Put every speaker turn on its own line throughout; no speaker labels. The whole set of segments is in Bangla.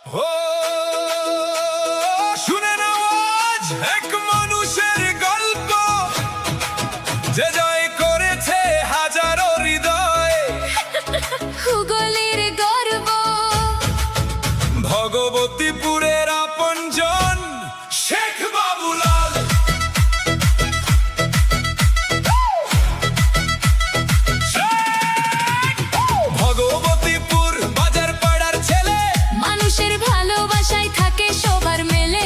ও শুনে নাও আজ এক মানুষের গল্প, যে জয় করেছে হাজারো হৃদয়।
হুগলির গর্ব,
ভগবতীপুরের আপনজন শেখ বাবুলাল। ভগবতীপুর বাজার পাড়ার ছেলে,
মানুষের ভালোবাসায় থাকে সবার মেলে।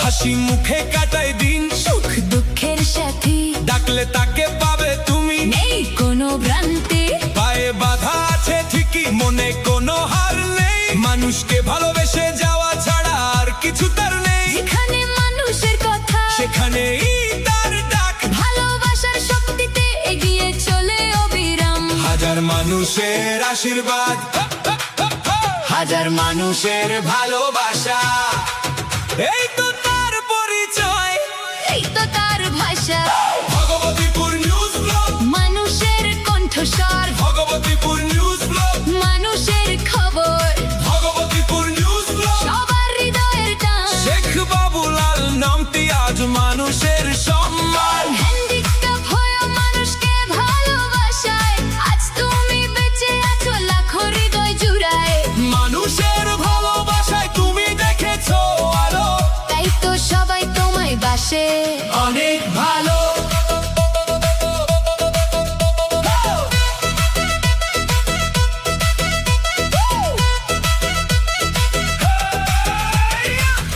হাসি মুখে কাটায় দিন,
সুখ দুঃখের সাথী,
ডাকলে তাকে পাবে তুমি।
নেই কোনো ভ্রান্তি,
পায়ে বাধা আছে ঠিকই, মনে কোনো হার নেই। মানুষকে ভালোবেসে যাওয়া ছাড়া আর কিছু তার নেই।
যেখানে মানুষের কথা
সেখানেই তার ডাক,
ভালোবাসার শক্তিতে এগিয়ে চলে অবিরাম।
হাজার মানুষের আশীর্বাদ, হাজার মানুষের ভালোবাসা, এই তো তার পরিচয়,
এই তো তার ভাষা।
ভগবতীপুর নিউজ ব্লগ,
মানুষের কণ্ঠস্বর,
ভগবতীপুর নিউজ ব্লগ,
মানুষের খবর,
ভগবতীপুর নিউজ ব্লগ।
সবার হৃদয়ের টান।
শেখ বাবুলাল নামটি আজ মানুষের সম্মান।
হ্যান্ডিক্যাপ হয়েও মানুষকে ভালোবাসায়, আজ তুমি বেঁচে আছো লাখো হৃদয় জুড়ায়।
মানুষের ভালোবাসায় তুমি দেখেছো আলো,
তাই তো সবাই তোমায় বাসে
অনেক ভালো।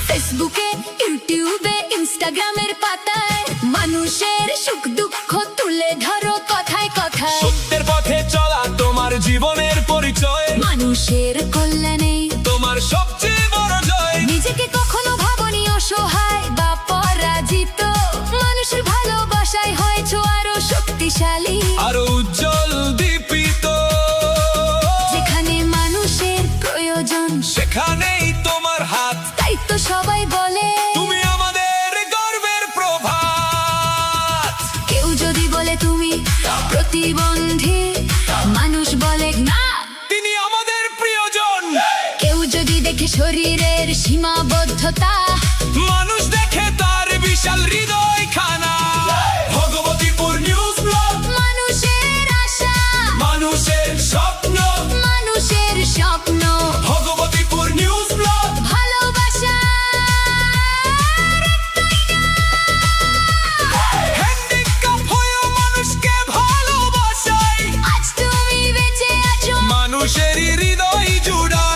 ফেসবুকে, ইউটিউবে, ইনস্টাগ্রামের পাতায় মানুষের সুখ দুঃখ তুলে ধরো কথায় কথায়।
সত্যের পথে চলা তোমার জীবনের পরিচয়,
মানুষের কল্যাণে
তোমার সবচেয়ে বড় জয়।
নিজেকে কখনো ভাবনি অসহায় বা পরাজিত, মানুষের ভালোবাসায় হয়েছো আরো শক্তিশালী।
আরো উজ্জ্বল দীপিত,
যেখানে মানুষের প্রয়োজন
সেখানেই তোমার হাত।
তাই তো সবাই বলে
তুমি আমাদের গর্বের প্রভাত।
কেউ যদি বলে তুমি প্রতিবন্ধী, মানুষ বলে না
তিনি আমাদের প্রিয়জন।
কেউ যদি দেখে শরীরের সীমাবদ্ধতা,
মানুষ দেখে তার বিশাল হৃদয়।